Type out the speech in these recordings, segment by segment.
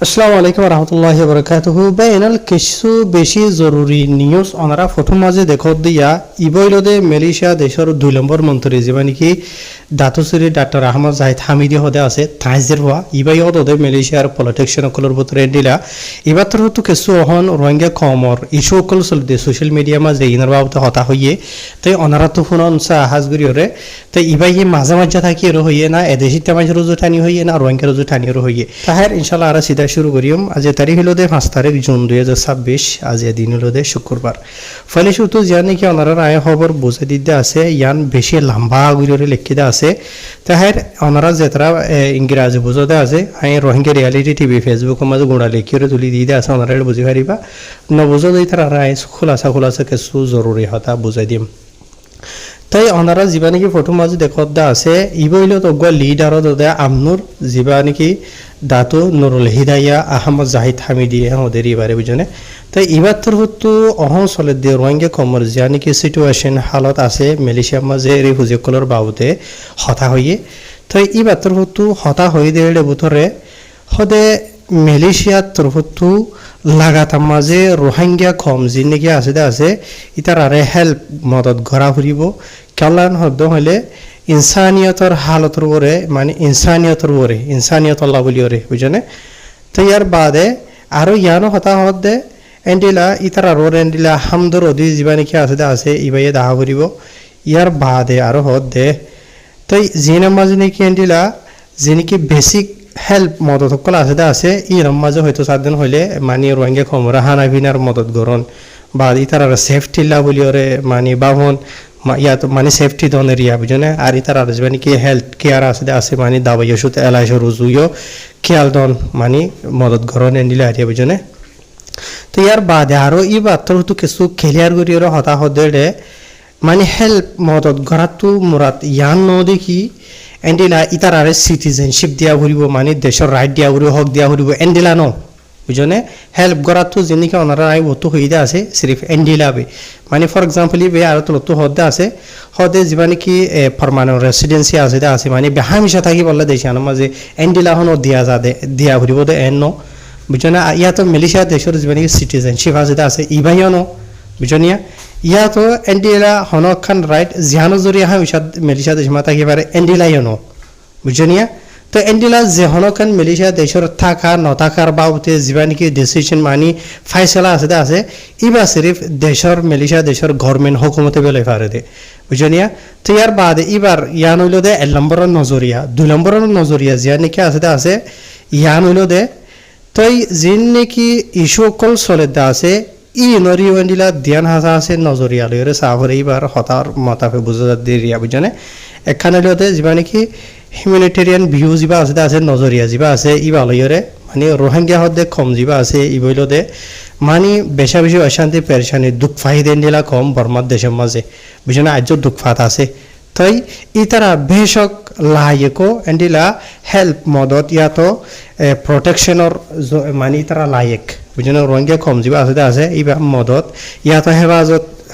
আসসালামু আলাইকুম রহমতুল্লাহি বরকাতুহু বেনাল কিছু বেশি জরুরি নিউজ অনারা প্রথম মাঝে দেখো দিয়া ইবইলদে মালয়েশিয়া দেশের 2 নম্বর মন্ত্রী যে কি দাতুসুরি ডাক্তার আহমদ জাহিদ হামিদি হদে আছে তাইজের হওয়া ইবাই হদে মালয়েশিয়ার পলিটিক্সিয়ান কলর ভিতরে দিলা এবার তো কিছু অহন রোহিঙ্গা কমর ইস্যু কল চলতে সোশ্যাল মিডিয়া মাঝে ইনার বাবতে হতা হইয়ে তাই অনারা তো ফোন হাজগুড়ি ওরে তাই ইবাই মাঝে মাঝে থাকি এর হইয়ে না এদেশি তেমাজ রোজু টানি হইয়ে না রোহিঙ্গা রোজু টানি হইয়ে তাহের ইনশাল্লাহ আর সিধা শুরু করিম আজ তারিখ হলো 5 তারিখ জুন 2026 আজ দিন হলো শুক্রবার ফলে শুধু জানি কি ওনারা আয় খবর বুঝে দিতে আছে ইয়ান বেশি লম্বা গুড়ি লিখিতে আছে তাহের ওনারা যেতারা ইংরাজি বুঝতে আছে I Rohingya reality TV Facebook মাঝে গুণা লিখিয়ে তুলি দিয়ে আছে ওনারা বুঝি পারিবা নবুঝো দিয়ে তারা আয় খোলাসা কিছু জরুরি হতা বুঝাই দিম তাই ওনারা যা নাকি ফটো মাঝে দেখতে আছে ইবইল তো লিডার আমনুর যা নাকি দাতু নুরুল হিদাইয়া আহমদ জাহিদ হামিদি ওদের এবারে বুঝনে তাই এবার তোর হতো অহং চলে দিয়ে রোহিঙ্গা কমর যা নাকি সিচুয়েশন হালত আছে মালয়েশিয়ার মাঝে এই হুজিকলর বাবুতে হতা হইয়ে তাই এবার তোর হতো হতা হয়ে দিয়ে বুথরে সদে মালয়েশিয়ার তোর হতো লাগাতার মাঝে রোহিঙ্গা কম যি নাকি আছে ইতার আরে হেল্প মদত ঘরা ফুরিব কেলান হদ্দ হলে ইনসানিয়তর হালতর ওরে মানে ইনসানিয়ত আল্লাহ বলি ওরে বুঝনে তো ইয়ার বাদে আরো ইয়ানো হতা হত দে এন্ডিলা ইতার আর এন্ডিলা হামদর অদি যা নাকি আছে ইবাইয়ে দাহা ফুরিব ইয়ার বাদে আরো হত দে তাই জিনার মাঝে নাকি এন্ডিলা যে নাকি বেসিক হেল্প মদত সকল আছে ইর মাঝে হয়তো 4 দিন হইলে মানে রোহিঙ্গা কমরা হানা ভিনার মদত গরন বা ইতার সেফটি লা বলি ওরে মানে বাহন ইয়াত মানে সেফটি দন এরিয়া বুঝনে আর ইতার আর মানে কি হেলথ কেয়ার আছে মানে দাবাই ওষুধ এলাইশ রুজুইও খেয়াল দন মানে মদত গরন এন্ডিলা এরিয়া বুঝনে তো ইয়ার বাদে আরো ই বাত্তর তো কিছু ক্লিয়ার করি ওরা হতা হদে মানে হেল্প মদত গরাতু মুরাত ইয়ান ন দেখি এন্ডিলা ইতার আরে সিটিজেনশিপ দিয়া ঘুরিব মানে দেশের রাইট দিয়া ঘুরিব হক দিয়া ঘুরিব এন্ডিলা ন বুঝনে হেল্প করাতো যেনিকে ওনারা আই অত হইদা আছে সিরিফ এন্ডিলাবে মানে ফর এক্সাম্পল বে আর তো হদে আছে হদে যা নাকি পার্মানেন্ট রেসিডেন্সি আছে মানে বেহামিশা থাকি বললে দেশে আনো মাঝে এন্ডিলা হন দিয়া ঘুরিব দে এন ন বুঝনে ইয়াতো মালয়েশিয়া দেশের যা নাকি সিটিজেনশিপ আছে ইবাইও ন বুঝনিয়া ইয়াতো এন্ডিলা হনখান রাইট জিহানো জরিয়া হামিশা মালয়েশিয়া দেশ মাতা একেবারে এন্ডিলাইও ন বুঝনিয়া তো এন্ডিলা যে হনখান মালয়েশিয়া দেশের থাকা নথাকার বাবদে যা নাকি ডিসিশন মানে ফাইসলা আছে ইবা সিরিফ মালয়েশিয়া দেশের গভর্নমেন্ট হুকুমতে বেলে পারে দে বুঝনিয়া তো ইয়ার বাদে এবার ইয়ান হইল দে 1 নম্বরের নজরিয়া 2 নম্বরের নজরিয়া যা নাকি আছে ইয়ান হইল দে তই যিন নাকি ইস্যু কল চলে আছে ই নরি এন্ডিলা ধ্যান হাসা আছে নজরিয়া লইরে সাহরে এবার হতার মাতাফে বুঝা দিয়া বুঝনে এখানে লতে যা নাকি হিউম্যানিটেরিয়ান ভিউ যা আছে নজরিয়া যা আছে ইবা লইরে মানে রোহিঙ্গা হদে কম যা আছে ইবইলদে মানে বেশা বেশি অশান্তি পেরেশানি দুঃখ ফাহি দেন্ডিলা কম বর্মার দেশের মাঝে বুঝনে আজ দুঃখ ফাত আছে তাই ইতারা বেশক লাইকো এন্ডিলা হেল্প মদত ইয়াতো প্রোটেকশনের মানে ইতারা লাইক বুঝনে রোহিঙ্গা কম যা আছে ইবা মদত ইয়াতো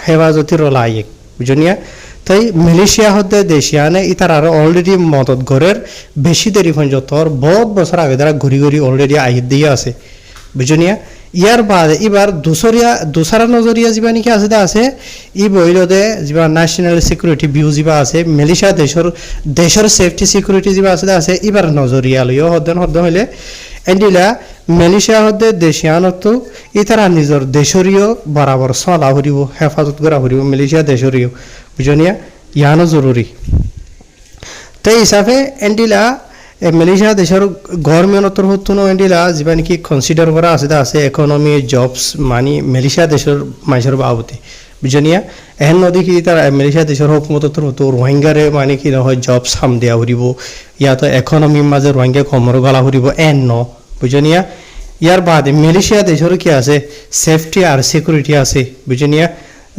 হেফাজতির লাইক বুঝনিয়া তাই মালয়েশিয়া হতে দেশিয়ানে ইতার আর অলরেডি মদত ঘরের বেশি দেরি পর্যন্ত বহুত বছর আগে তারা ঘুরি অলরেডি আহিদ দিয়ে আছে বুঝনিয়া ইয়ার বাদে এবার দুসরা নজরিয়া যা নাকি আছে ই বইলদে যা ন্যাশনাল সিকিউরিটি ভিউ যা আছে মালয়েশিয়া দেশের সেফটি সিকিউরিটি যা আছে এবার নজরিয়া লইও হদ্দন হইলে এন্ডিলা মালয়েশিয়া হতে দেশিয়ানত ইতারা নিজের দেশরীয় বরাবর চলা ফুরিব হেফাজত করা ফুরিব মালয়েশিয়া দেশরীয় বুঝনিয়া ইয়ানো জরুরি তাই হিসাবে এন্ডিলা মালয়েশিয়া দেশের গভর্নমেন্টর হতো এন্ডিলা যা নাকি কনসিডার করা আছে ইকোনমি জবস মানে মালয়েশিয়া দেশের মানুষের বাবদে বুঝনিয়া এহেন নদী কি তার মালয়েশিয়া দেশের হুকুমতর হতো রোহিঙ্গারে মানে কি নহয় জবস হাম দেওয়া ফুরিব ইয়াতো ইকোনমির মাঝে রোহিঙ্গা কমর গলা ফুরিব এন ন বুঝনিয়া ইয়ার বাদে মালয়েশিয়া দেশের কি আছে সেফটি আর সিকিউরিটি আছে বুঝনিয়া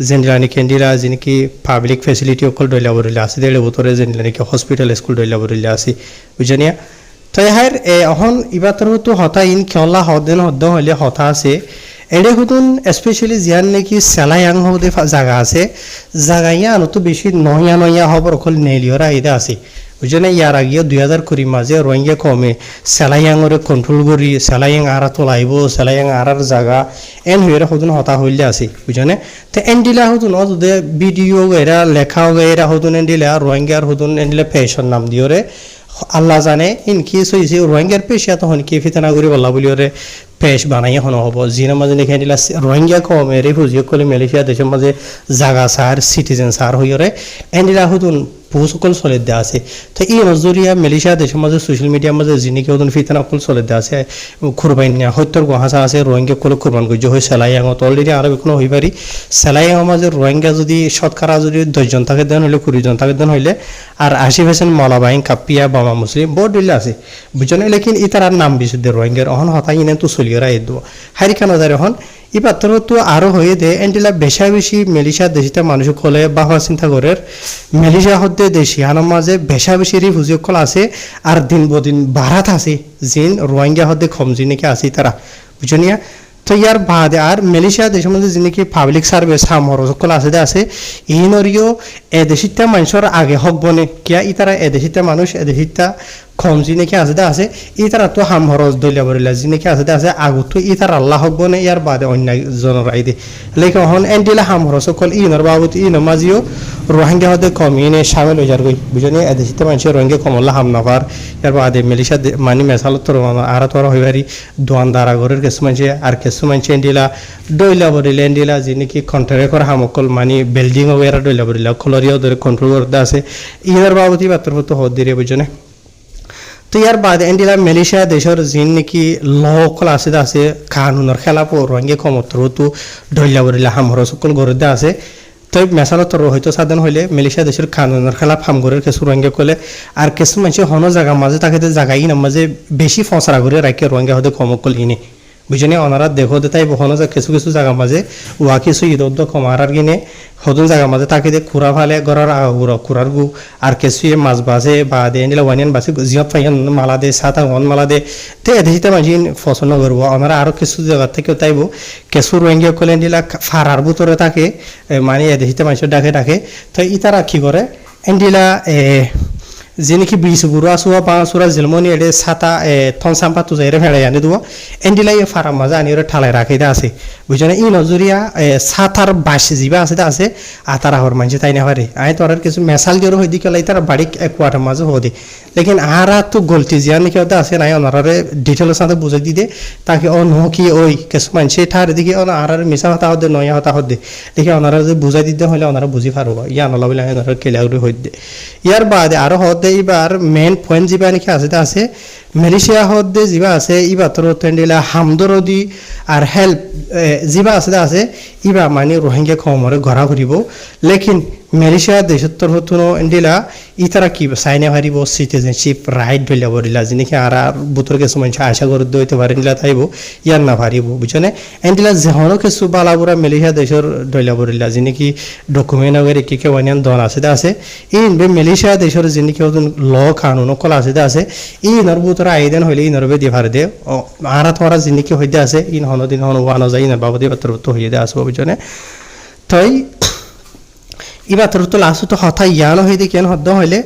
যেনলা নাকি এন্ডিলা যে নাকি পাবলিক ফেসিলিটি অকল ডইলা বরিলে আছে দেড় বতরে যেনলা নাকি হসপিটাল স্কুল ডইলা বরিলে আছে বুঝনিয়া তাই হার এখন ইবাতর হতো হতা ইন খেলা হদেন হদ্দ হইলে হতা আছে এডে হুতুন স্পেশালি জিয়ান নাকি সেলায়াং হদে জায়গা আছে জায়গা ইয়ানো তো বেশি নয়া হবর অকল নেলিয়রা আইদা আছে বুঝনে ইয়ার আগে 2020 মাঝে রোহিঙ্গা কমে সেলাইয়াঙরে কন্ট্রোল করি সেলাইয়াং আরা তোলাইব সেলাইয়াং আরার জায়গা এন হইরা হদুন হতা হইলে আছে বুঝনে তো এন্ডিলা হদুন যদি ভিডিও এরা লেখা এরা হদুন এন্ডিলা রোহিঙ্গার হদুন এন্ডিলা ফ্যাশন নাম দিওরে আল্লাহ জানে ইন কি সইছে রোহিঙ্গার পেশা তখন কি ফিতানা করি বলা বলি ওরে পেশ বানাই হন হব জিনা মাঝে লিখে দিলা রোহিঙ্গা কমে রেফিউজি কলে মালয়েশিয়া দেশের মাঝে জাগা সার সিটিজেন সার হইরে এন্ডিলা হদুন বহুসকল চলে দেওয়া আছে তো এই নজরিয়া মালয়েশিয়া দেশের মাঝে সোশ্যাল মিডিয়ার মাঝে যিনি কেউ ফিতানা অকল চলে দেওয়া আছে কুরবাইন সত্যর গুহাসা আছে রোহিঙ্গা কলে কুরবান করছে হয় সেলাইয়াঙত অলরেডি আরো কোনো হই পারি সেলাইয়াঙের মাঝে রোহিঙ্গা যদি শতকরা যদি 10 জন থাকে দেন হইলে 20 জন থাকে দেন হইলে আর 80% মলাবাইন কাপিয়া বামা মুসলিম বহুত দিলে আছে বুঝছেন লেকিন ইতার নাম বিশুদ্ধ রোহিঙ্গার অহন হতাই ইনে তো চলিয়রা এদ হারিকা নজর এখন এবার তো আরো হয়ে দে এন্ডিলা বেশি মালয়েশিয়া দেশিতে মানুষ কলে বাহা চিন্তা করে মালয়েশিয়া হতে দেশি হানার মাঝে বেশি রিফিউজি কল আছে আর দিন বদিন বাড়াত আছে জিন রোহিঙ্গা হতে কম জিনিকে আছে তারা বুঝনিয়া তো ইয়ার বাদে আর মালয়েশিয়া দেশের মধ্যে যিনি পাবলিক সার্ভিস হামর সকল আছে এই নরিও এদেশিতা মানুষের আগে হক বনে কিয়া ইতারা এদেশিতা মানুষ এদেশিতা কম জিনিকে আছে ইতারা তো হাম হরজ দলিয়া বরিলা জিনিকে আছে আগত ইতার আল্লাহ হক বনে ইয়ার বাদে অন্য জনের আইদে লেখা হন এন্ডিলা হাম হরজ সকল ইনর বাবত ইন মাঝিও রোহিঙ্গা হতে কম ইনে সামিল হয়ে যার গই বুঝনি এদেশিতা মানুষের রোহিঙ্গা কমল্লা হাম নাপার ইয়ার বাদে মালয়েশিয়া মানি মেসালত তো আর তোরা হইবারি দোয়ানদার আগরের কিছু মানুষে আর কিছু মানুষ এন্ডিলা দইলা বরিলা এন্ডিলা যিনি কন্ট্রাক্ট করা হামকল মানি বিল্ডিং ওয়ারা দইলা বরিলা খলরিয়া ধরে কন্ট্রোল করতে আছে ইনর বাবতই বাতর তো হদ দিরে বুঝনে তো ইয়ার বাদ এন্ডিলা মালয়েশিয়া দেশের যিন নাকি লকল আছে কানুনের খেলাপ রোহিঙ্গা কমতর তো দইলা বরিলা হামর সকল গরদে আছে তো মেসালত হয়তো সাধারণ হইলে মালয়েশিয়া দেশের কানুনের খেলাপ হামগরের কিছু রোহিঙ্গা কলে আর কিছু মানুষ হন জায়গা মাঝে তাকে জায়গা ইন মাঝে বেশি ফসরা করে রাখে রোহিঙ্গা হতে কমকল ইনে বুঝনি ওনারা দেখো দে তাই বহন কিছু জায়গা মাঝে ওয়া কিছু ঈদ কমার কিনে হদুন জায়গা মাঝে তাকে দে খুরা ফালে গড়ার খুরার গু আর কিছু মাছ বাজে বা দে নিলে ওয়ানিয়ান বাসে জিয়ত ফাইন মালা দে সাতা ওয়ান মালা দে তে এদেশিতে মাঝি পছন্দ করবো ওনারা আরো কিছু জায়গা থেকে তাইব কিছু রোহিঙ্গা কলে নিলা ফারার ভিতরে থাকে মানে এদেশিতে মানুষের ডাকে তো ইতারা কি করে এন্ডিলা যিনি বিশ গুরু আসুয়া পাঁচুরা জিলমনি এডে সাতা থন সাম্পা তো যাইরে ফেড়াই আনি দেবো এন্ডিলাই ফারাম মাঝে আনি ঠালাই রাখি আছে বুঝছে ই নজরিয়া সাতার বাস যা আছে আতার হর মানছে তাই না পারে আই তোর কিছু মেসাল দিয়ে হয়ে দিকে তার বাড়ি এক কোয়াটার মাঝে হদে লেকিন আরা তো গলতি জিয়া নাকি আছে নাই ওনারে ডিটেলের সাথে বুঝাই দিদে তাকে অ ন কি ওই কিছু মানুষ ঠার দিকে আর মিশা হতা হদে নয়া হতা হদে দেখে ওনারা যে বুঝাই দিতে হলে ওনারা বুঝি পারব ইয়া নলা বলে ওনারা কেলাউরি হয়ে দে ইয়ার বাদে আরো হদে এবার মেন পয়েন্ট যা নাকি আছে মালয়েশিয়া হদে যা আছে ইবা তোর তেন্ডিলা হামদরদি আর হেল্প যা আছে ইবা মানে রোহিঙ্গা কমরে ঘরা ঘুরিব লেকিন মালয়েশিয়া দেশত্তর হতো এন্ডিলা ইতারা কি চাইনা হারিব সিটিজেনশিপ রাইট ধরিলা বরিলা যিনি আর বুতর কিছু মানুষ আশা করে দইতে পারে নিলা তাইব ইয়ার না পারিব বুঝছনে এন্ডিলা যেহনো কিছু বালাবুরা মালয়েশিয়া দেশের ধরিলা বরিলা যিনি ডকুমেন্ট আগের কি ওয়ানিয়ান দন আছে ইন মালয়েশিয়া দেশের যিনি ল কানুন কল আছে ইনর বুতর আইদেন হইলে ইনরবে দিয়ে পারে দে আর তোরা যিনি হইতে আছে ইন হনদিন হন ওয়ানো যায় ইনার বাবদে পাত্র তো হইয়ে দে আসবো বুঝছনে তাই ইবা তোর তো লাস্ট তো হঠাৎ ইয়ানো হয়ে দিয়ে কেন হদ্দ হইলে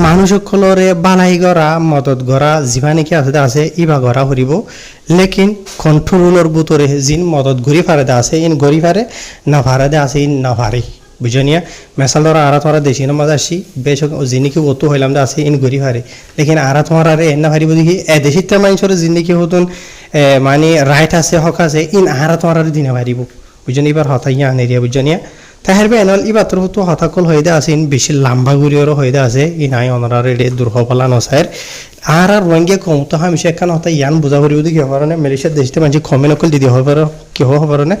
মানুষ সকলরে বানাই গড়া মদত গড়া যিবা নাকি আছে ইবা গড়া হরিব লেকিন কন্ট্রোলের বুতরে যিন মদত ঘুরি ফারে আছে ইন ঘুরি ফারে না ফারে আছে ইন না ফারে বুঝনিয়া মেসাল ধরা আরা তোরা দেশি নামাজ আসি বেশ যিনি অত হইলাম আছে ইন ঘুরি ফারে লেকিন আরা তোমার আরে এনা ফারিব দেখি এদেশিতে মানুষের যিনি হতন মানে রাইট আছে হক আছে ইন আরা তোমার দিনে ফারিব বুঝনি এবার হঠাৎ ইয়া আনেরিয়া বুঝনিয়া তাহের বেনল ইবাতর হতো হতাকল হয়ে আছে ইন বেশি লম্বা গুড়িওরও হয়ে আছে ইন আই অনারা রেডে দুর্হফলা নসায়ের আর রোহিঙ্গা কম তো আমি সেখানে হতা ইয়ান বুঝা করিব দেখি হবার না মালয়েশিয়ার দেশতে মানুষ কমে নকল দিদি হবার কি হবার না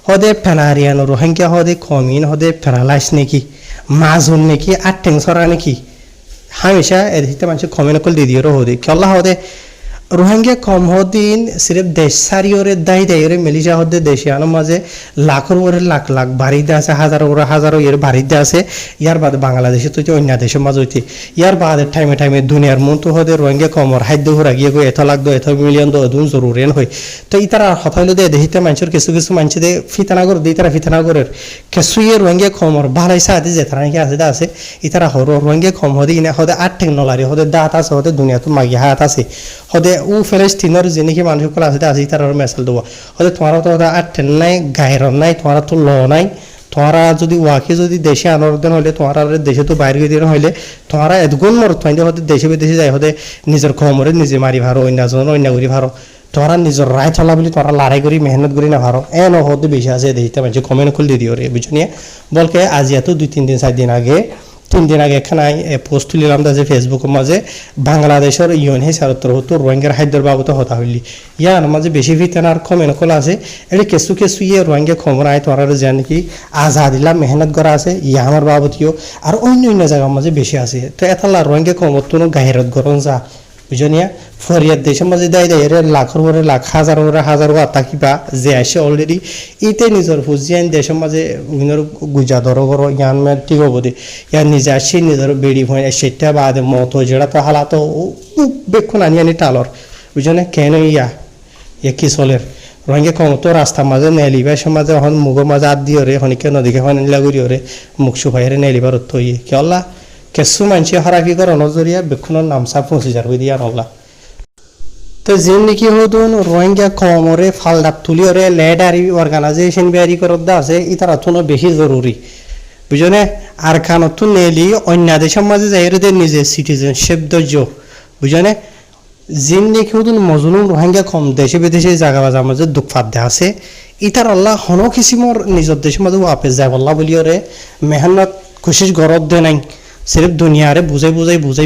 হদে ফেনারিয়ান রোহিঙ্গা হদে কমিন হদে ফেনালাইস নাকি মাজুন নাকি আর টেংসরা নাকি হামেশা এদেশতে মানুষ কমে নকল দিদিওরও হদে কেলা হদে রোহিঙ্গা কম হদিন সিরেফ দেশ সারিওরে দায়ী দায়ীরে মেলিশা হদে দেশিয়ানো মাঝে লাখের ওরে লাখ লাখ বাড়িতে আছে হাজারো এর বাড়িতে আছে ইয়ার বাদে বাংলাদেশে তো অন্য দেশের মাঝে হইতে ইয়ার বাদে টাইমে টাইমে দুনিয়ার মন তো হদে রোহিঙ্গা কমর খাদ্য ঘুরা গিয়ে গো এত লাখ দো এত মিলিয়ন দো দুন জরুরেন হয় তো ইতারা হতাইলো দে দেখিতে মানুষের কিছু কিছু মানুষ দে ফিতানা করে দিই তারা ফিতানা করে কিছু ইয়ে রোহিঙ্গা কমর ভালাই সাথে যে তারা নাকি আছে ইতারা হর রোহিঙ্গা কম হদে ইনা হদে আর টেকনোলজি হদে দাঁত আছে হদে দুনিয়া তো মাগি হাত আছে হদে ও ফেলেস্তিনের যে নাকি মানুষগুলো আছে তার মেসাল দেবো হয়তো তোমার তো আটেন নাই গায়ের নাই তোমার তো ল নাই তোমারা যদি ওয়াকে যদি দেশে আনর্দন হলে তোমার দেশে তো বাইরে দিন হইলে তোমারা এদগুণ মরত ফাইন্দে হতে দেশে বিদেশে যায় হতে নিজের খমরে নিজে মারি ভারো অন্যজন অন্য করি ভারো তোরা নিজের রায় চলা বলি তোরা লড়াই করি মেহনত করি না ভারো এ নহতে বেশি আছে দেখতে পাচ্ছি কমেন্ট খুলে দিও রে বুঝনিয়ে বলকে আজ এত 2-3 দিন 4 দিন আগে 3 দিন আগে এখানে পোস্ট তুলিলাম যে ফেসবুকের মাঝে বাংলাদেশের ইউএনএইচআর তরফ রোহিঙ্গার খাদ্যের বাবদ হতা হইলি ইয়ার মাঝে বেশি ভিতনার কমেন্ট খোলা আছে এটি কেসু কেসু ইয়ে রোহিঙ্গা খবর আয় তোরা যে নাকি আজাদিলা মেহনত করা আছে ইয়া আমার বাবদীয় আর অন্য জায়গার মাঝে বেশি আছে তো এতালা রোহিঙ্গা খবর তো গাহিরত গরম যা বুঝনিয়া ফরিয়াদ দেশের মাঝে দায় দেয় লাখের পরে লাখ হাজার তাকিবা যে আসে অলরেডি ইতে নিজের ফুজিয়ান দেশের মাঝে গুজা ধরো করো ইয়ান মেয়ে ঠিক হবো দে ইয়ার নিজে আসে নিজের বেড়ি ভয় সেটা বাদে মতো যেটা তো হালা তো বেক্ষণ আনি টালর বুঝনে কেন ইয়া কি চলের রোহিঙ্গা কমতো রাস্তার মাঝে নেলিবার সমাজে এখন মুগের মাঝে আদ দিও রে হনিকে নদীকে হনিলা করিও রে মুখ সুফাইরে নেলিবার অর্থ ইয়ে কে আল্লাহ কিছু মানুষে হারাকি করে নজরিয়া বেক্ষণের নামসা 25,000 হয়ে দিয়া নল্লা তো যে নাকি হদুন রোহিঙ্গা কমরে ফালদাপ তুলিওরে লেডারি অর্গানাইজেশন বিয়ারি করতে আছে ইতারা তো বেশি জরুরি বুঝনে আর খানত নেলি অন্য দেশের মাঝে যাই নিজে সিটিজেনশিপ দর্য বুঝনে জিন নাকি হদুন মজলুম রোহিঙ্গা কম দেশে বিদেশে জায়গা বাজার মাঝে দুঃখ ফাঁদে আছে ইতার আল্লাহ হন কিসিমর নিজের দেশের মাঝে ওয়াপেস যায় বল্লা বলিওরে মেহনত কোশিশ গরত দে নাই সির্ফ দুনিয়ারে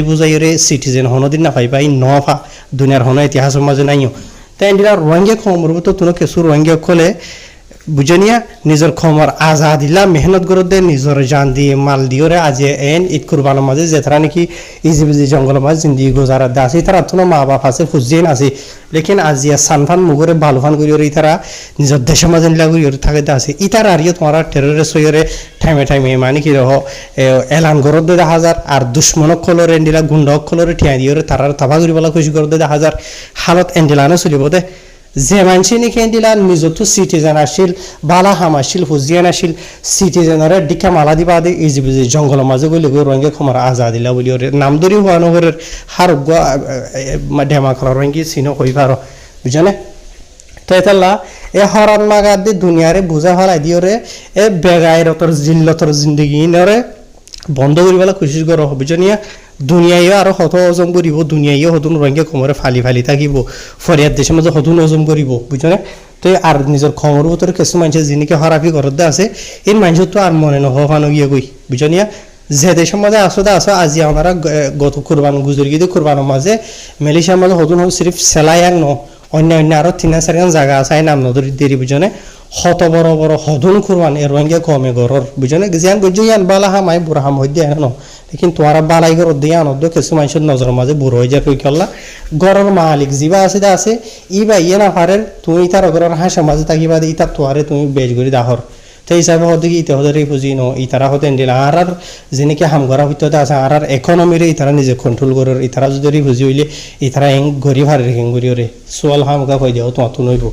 বুঝাই রে সিটিজেন হনদিন না পাইবাই নফা দুনিয়ার হন ইতিহাসের মাঝে নাইও তাই এন্ডিরা রোহিঙ্গা খমর তো তুনো কিছু রোহিঙ্গা খোলে বুঝনিয়া নিজের খমর আজাদিলা মেহনত করে দে নিজের জান দিয়ে মাল দিয়ে রে আজ এন ঈদ কুরবানের মাঝে যে তারা নাকি ইজিবিজি জঙ্গলের মাঝে জিন্দিগি গুজারা দে আছে তারা তুনো মা বাপ আছে খুঁজছেন আছে লেকিন আজিয়া সানফান মুগরে বালুফান করি তারা নিজের দেশের মাঝে নিলা করি থাকে আছে ইতার আরিও তোমার টেরোরিস্ট হইরে টাইমে মানে কি রহ এলান গরত দে 1000 আর দুশ্মনক খলরে এন্ডিলা গুন্ডক খলরে ঠিয়া দিয়ে তারা তাবা করি বলা খুশি করে দে 1000 হালত এন্ডিলানো চলিব দে যে মানুষ নাকি এন্ডিলা নিজত সিটিজেন আসিল বালা হাম আসিল হুজিয়ান আসিল সিটিজেনরে ডিকা মালা দিবা দে ইজিবিজি জঙ্গলের মাঝে গলি গই রোহিঙ্গা খমর আজাদিলা বলি ওরে নাম ধরি হওয়া নগরের হার ডেমা করা রোহিঙ্গি চিনো কই পারো বুঝনে তো এতাল্লা এ হরান মাগাদ দি দুনিয়ারে বুঝা হলাই দিওরে এ বেগাইরতর জিল্লতর জিন্দগি নরে বন্ধ করিবেলা কোশিশ করো বুঝনিয়া দুনিয়াইও আরো হত হজম করিব দুনিয়াইও হতুন রোহিঙ্গা খমরে ফালি থাকিব ফরিয়াদ দেশের মাঝে হতুন হজম করিব বুঝনে তো আর নিজের খমর ভিতরে কিছু মানুষের যিনিকে হরাফি করতে আছে এই মানুষ তো আর মনে নহবানো গিয়ে গই বুঝনিয়া যে দেশের মাঝে আসো আজি আমরা গত কুরবান গুজরি গিয়ে কুরবানের মাঝে মালয়েশিয়ার মাঝে হতুন সির্ফ সেলাইয়াং ন অন্য আরো 3-4 জায়গা আছে নাম নদী দেরি বুঝনে হত বড় হদুন কুরবান এর রোহিঙ্গা কমে গরর বুঝনে জিয়ান গজিয়ান বালা হামাই বুড়া হাম হই দেয় না লেকিন তোরা বালাই গর দিয়া অনদ্য কিছু মানুষের নজর মাঝে বুড়ো হয়ে যায় কই কল্লা গরর মালিক জিবা আছে ইবা ইয়ে না পারেন তুমি তার গরর হাসা মাঝে থাকিবা দি তার তোয়ারে তুমি বেজ করি দাহর তো হিসাবে হতে কি ইতে হতে বুঝি ন ইতারা হতে এন্ডিল আর যেনেকে হাম করা হইতে আছে আর ইকোনমিরে ইতারা নিজে কন্ট্রোল করার ইতারা যদি বুঝি হইলে ইতারা এং গরিব হারে রেখেন গরিয়রে সোয়াল হাম কা কই দিও তো নইব